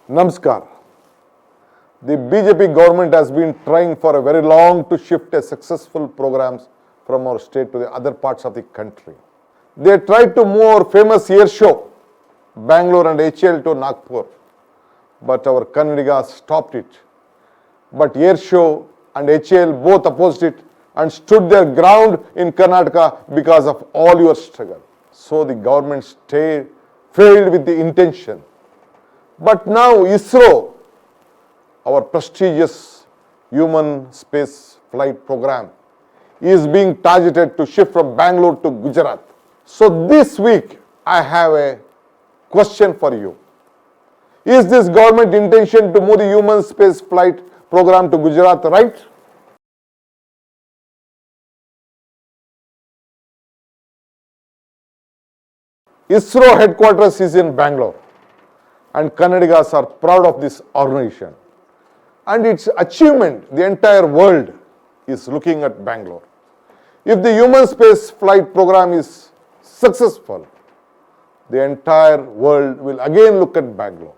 Namaskar. The BJP government has been trying for a very long to shift a successful programs from our state to the other parts of the country. They tried to move our famous air show, Bangalore and HL to Nagpur, but our Kannadigas stopped it. But air show and HL both opposed it and stood their ground in Karnataka because of all your struggle. So the government failed with the intention. But now ISRO, our prestigious human space flight program, is being targeted to shift from Bangalore to Gujarat. So this week I have a question for you. Is this government intention to move the human space flight program to Gujarat right? ISRO headquarters is in Bangalore, and Kannadigas are proud of this organization. And its achievement, the entire world is looking at Bangalore. If the human space flight program is successful, the entire world will again look at Bangalore.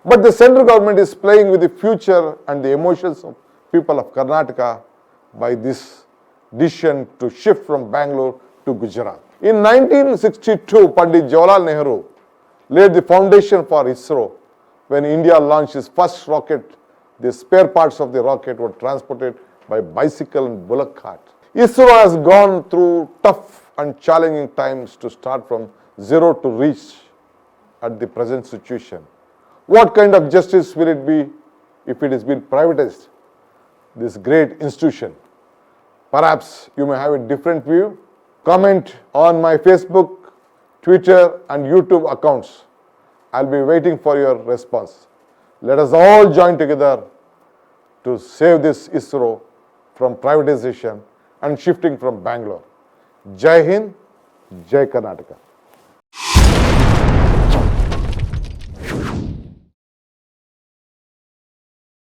But the central government is playing with the future and the emotions of people of Karnataka by this decision to shift from Bangalore to Gujarat. In 1962, Pandit Jawaharlal Nehru laid the foundation for ISRO. When India launched its first rocket, the spare parts of the rocket were transported by bicycle and bullock cart. ISRO has gone through tough and challenging times to start from zero to reach at the present situation. What kind of justice will it be if it is being privatized, this great institution? Perhaps you may have a different view. Comment on my Facebook, Twitter and YouTube accounts. I'll be waiting for your response. Let us all join together to save this ISRO from privatization and shifting from Bangalore. Jai Hind, Jai Karnataka.